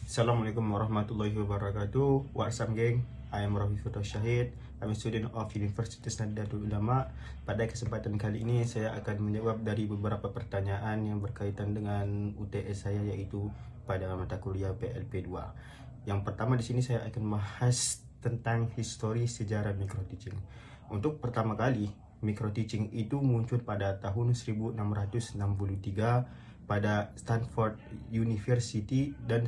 Assalamualaikum warahmatullahi wabarakatuh. What's up geng? I am Rafi Firdaus Syahid. I'm a student of Universitas Nahdlatul Ulama. Pada kesempatan kali ini saya akan menjawab dari beberapa pertanyaan yang berkaitan dengan UTS saya, yaitu pada mata kuliah PLP 2. Yang pertama di sini saya akan bahas tentang histori sejarah microteaching. Untuk pertama kali microteaching itu muncul pada tahun 1663 pada Stanford University, dan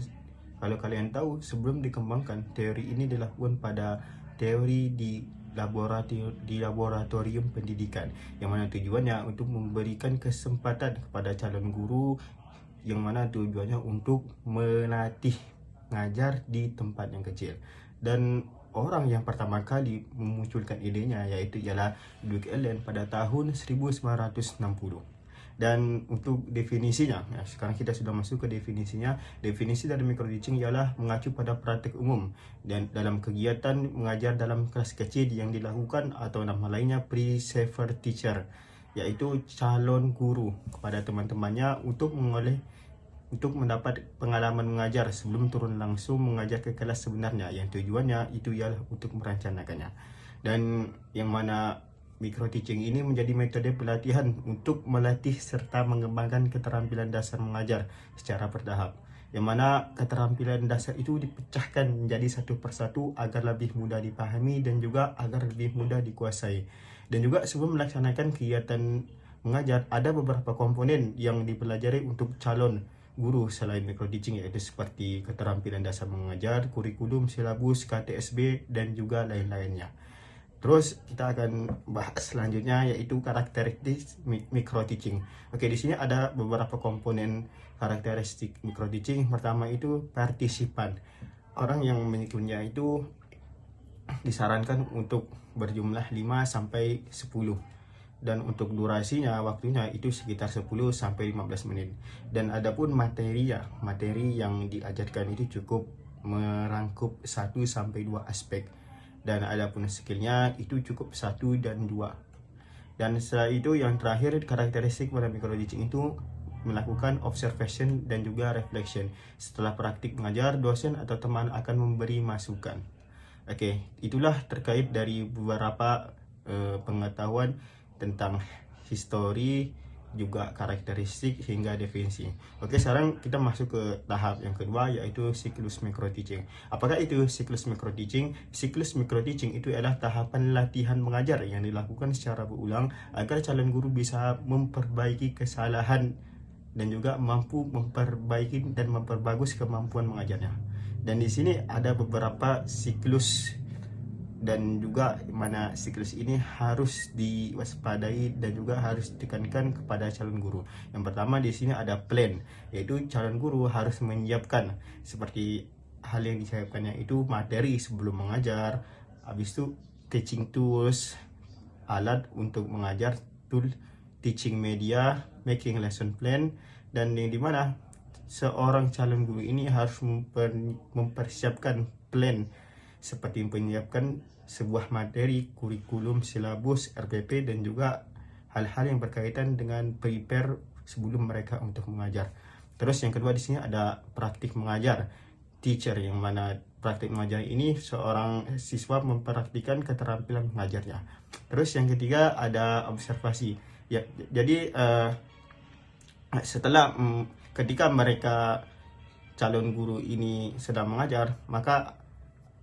kalau kalian tahu, sebelum dikembangkan, teori ini dilakukan pada teori di laboratorium pendidikan, yang mana tujuannya untuk memberikan kesempatan kepada calon guru, yang mana tujuannya untuk melatih ngajar di tempat yang kecil. Dan orang yang pertama kali memunculkan idenya ialah Duke Allen pada tahun 1960. Dan untuk definisinya, sekarang kita sudah masuk ke definisinya. Definisi dari microteaching ialah mengacu pada praktik umum dan dalam kegiatan mengajar dalam kelas kecil yang dilakukan, atau nama lainnya pre-saver teacher, yaitu calon guru kepada teman-temannya untuk mendapat pengalaman mengajar sebelum turun langsung mengajar ke kelas sebenarnya, yang tujuannya itu ialah untuk merencanakannya. Dan yang mana microteaching ini menjadi metode pelatihan untuk melatih serta mengembangkan keterampilan dasar mengajar secara bertahap, yang mana keterampilan dasar itu dipecahkan menjadi satu persatu agar lebih mudah dipahami dan juga agar lebih mudah dikuasai. Dan juga sebelum melaksanakan kegiatan mengajar, ada beberapa komponen yang dipelajari untuk calon guru selain microteaching, yaitu seperti keterampilan dasar mengajar, kurikulum, silabus, KTSB, dan juga lain-lainnya. Terus kita akan bahas selanjutnya, yaitu karakteristik microteaching. Oke, di sini ada beberapa komponen karakteristik microteaching. Pertama itu partisipan. Orang yang mengikutnya itu disarankan untuk berjumlah 5 sampai 10. Dan untuk durasinya, waktunya itu sekitar 10 sampai 15 menit. Dan adapun materi yang diajarkan itu cukup merangkup 1 sampai 2 aspek. Dan adapun skillnya itu cukup 1 dan 2. Dan setelah itu yang terakhir, karakteristik pada microteaching itu melakukan observation dan juga reflection. Setelah praktik mengajar, dosen atau teman akan memberi masukan. Oke, itulah terkait dari beberapa pengetahuan tentang histori, juga karakteristik hingga definisi. Oke, sekarang kita masuk ke tahap yang kedua, yaitu siklus microteaching. Apakah itu siklus microteaching? Siklus microteaching itu adalah tahapan latihan mengajar yang dilakukan secara berulang agar calon guru bisa memperbaiki kesalahan dan juga mampu memperbaiki dan memperbagus kemampuan mengajarnya. Dan di sini ada beberapa siklus, dan juga mana siklus ini harus diwaspadai dan juga harus ditekankan kepada calon guru. Yang pertama di sini ada plan, yaitu calon guru harus menyiapkan seperti hal yang disiapkannya itu materi sebelum mengajar, habis itu teaching tools, alat untuk mengajar, tool, teaching media, making lesson plan, dan yang dimana seorang calon guru ini harus mempersiapkan plan seperti menyiapkan sebuah materi, kurikulum, silabus, RPP, dan juga hal-hal yang berkaitan dengan prepare sebelum mereka untuk mengajar. Terus yang kedua di sini ada praktik mengajar, teacher, yang mana praktik mengajar ini seorang siswa mempraktikkan keterampilan mengajarnya. Terus yang ketiga ada observasi. Ya, jadi setelah ketika mereka calon guru ini sedang mengajar, maka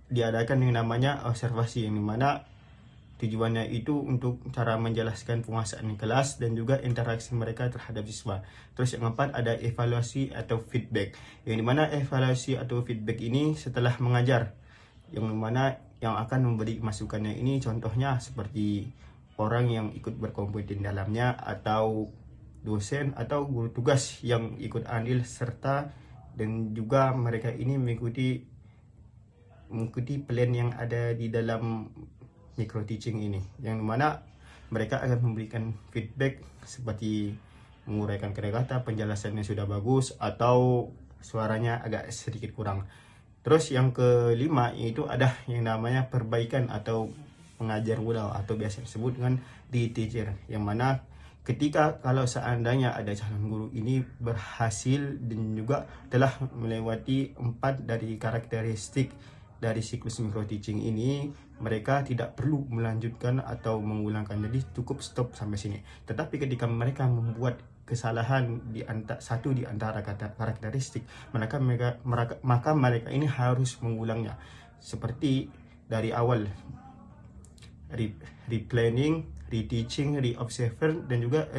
diadakan yang namanya observasi, yang dimana tujuannya itu untuk cara menjelaskan penguasaan kelas dan juga interaksi mereka terhadap siswa. Terus yang keempat ada evaluasi atau feedback, yang dimana evaluasi atau feedback ini setelah mengajar, yang dimana yang akan memberi masukannya ini contohnya seperti orang yang ikut berkompeten dalamnya, atau dosen atau guru tugas yang ikut andil serta, dan juga mereka ini mengikuti plan yang ada di dalam microteaching ini, yang mana mereka akan memberikan feedback seperti menguraikan kata-kata, penjelasannya sudah bagus atau suaranya agak sedikit kurang. Terus yang kelima itu ada yang namanya perbaikan atau mengajar ulang, atau biasa disebut dengan reteacher, yang mana ketika kalau seandainya ada calon guru ini berhasil dan juga telah melewati 4 dari karakteristik dari siklus micro teaching ini, mereka tidak perlu melanjutkan atau mengulangkan, jadi cukup stop sampai sini. Tetapi ketika mereka membuat kesalahan satu di antara karakteristik, maka mereka ini harus mengulangnya, seperti dari awal replanning, reteaching, reobserver, dan juga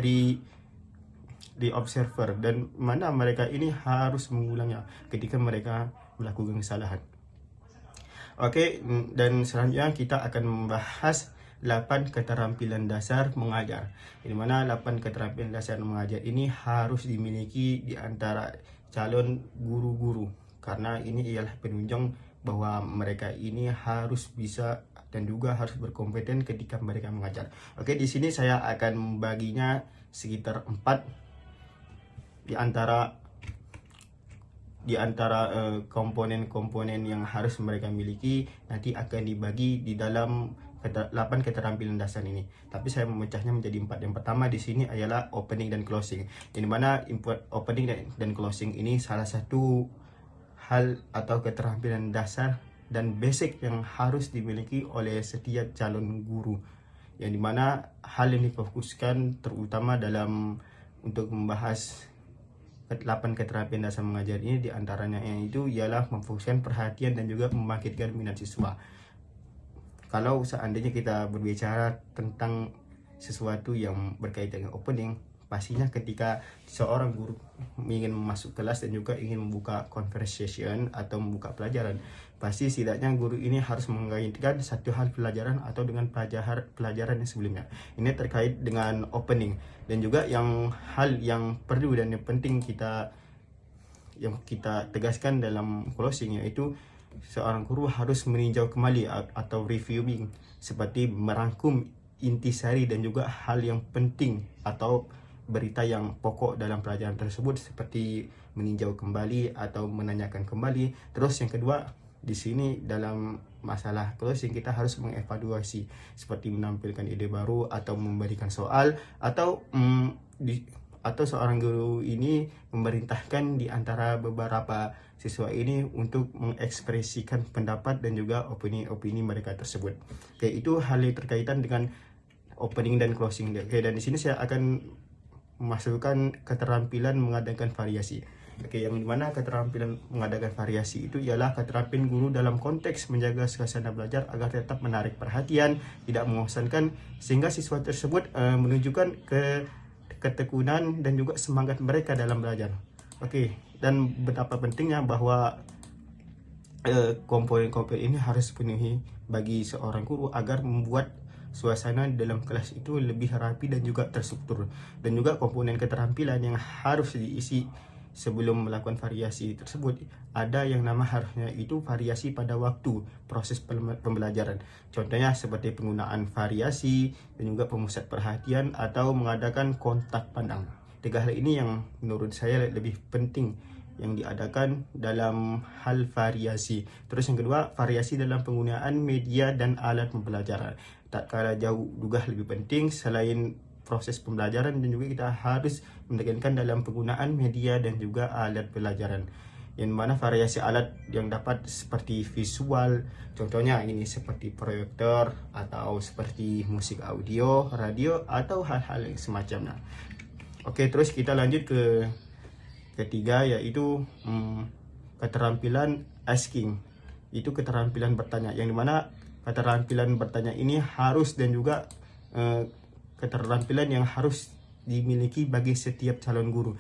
reobserver, dan mana mereka ini harus mengulangnya ketika mereka melakukan kesalahan. Oke, dan selanjutnya kita akan membahas 8 keterampilan dasar mengajar. Di mana 8 keterampilan dasar mengajar ini harus dimiliki di antara calon guru-guru, karena ini ialah penunjang bahwa mereka ini harus bisa dan juga harus berkompeten ketika mereka mengajar. Oke, di sini saya akan membaginya sekitar 4 di antara komponen-komponen yang harus mereka miliki, nanti akan dibagi di dalam 8 keterampilan dasar ini. Tapi saya memecahnya menjadi 4. Yang pertama di sini adalah opening dan closing. Di mana opening dan closing ini salah satu hal atau keterampilan dasar dan basic yang harus dimiliki oleh setiap calon guru. Yang dimana hal ini difokuskan terutama dalam untuk membahas 8 keterampilan dasar mengajar ini, diantaranya itu ialah memfokuskan perhatian dan juga membangkitkan minat siswa. Kalau seandainya kita berbicara tentang sesuatu yang berkaitan dengan opening, pastinya ketika seorang guru ingin masuk kelas dan juga ingin membuka conversation atau membuka pelajaran, pasti setidaknya guru ini harus mengaitkan satu hal pelajaran atau dengan pelajaran yang sebelumnya. Ini terkait dengan opening, dan juga hal yang perlu dan yang penting yang kita tegaskan dalam closing, yaitu seorang guru harus meninjau kembali atau reviewing, seperti merangkum intisari dan juga hal yang penting atau berita yang pokok dalam pelajaran tersebut, seperti meninjau kembali atau menanyakan kembali. Terus yang kedua, di sini dalam masalah closing kita harus mengevaluasi, seperti menampilkan ide baru atau memberikan soal, atau seorang guru ini memerintahkan di antara beberapa siswa ini untuk mengekspresikan pendapat dan juga opini-opini mereka tersebut. Oke, itu hal yang terkaitan dengan opening dan closing. Oke, dan di sini saya akan memasukkan keterampilan mengadakan variasi. Oke, yang dimana keterampilan mengadakan variasi itu ialah keterampilan guru dalam konteks menjaga suasana belajar agar tetap menarik perhatian, tidak membosankan, sehingga siswa tersebut menunjukkan ketekunan dan juga semangat mereka dalam belajar. Oke, dan betapa pentingnya bahwa komponen-komponen ini harus dipenuhi bagi seorang guru agar membuat suasana dalam kelas itu lebih rapi dan juga terstruktur. Dan juga komponen keterampilan yang harus diisi sebelum melakukan variasi tersebut, ada yang harusnya itu variasi pada waktu proses pembelajaran. Contohnya seperti penggunaan variasi dan juga pemusat perhatian atau mengadakan kontak pandang. 3 hal ini yang menurut saya lebih penting yang diadakan dalam hal variasi. Terus yang kedua, variasi dalam penggunaan media dan alat pembelajaran. Tak kalah jauh juga lebih penting selain proses pembelajaran, dan juga kita harus menekankan dalam penggunaan media dan juga alat pelajaran, yang mana variasi alat yang dapat seperti visual, contohnya ini seperti proyektor atau seperti musik audio, radio, atau hal-hal yang semacamnya. Oke, terus kita lanjut ke ketiga, yaitu keterampilan asking. Itu keterampilan bertanya, yang dimana keterampilan bertanya ini harus dan juga keterampilan yang harus dimiliki bagi setiap calon guru.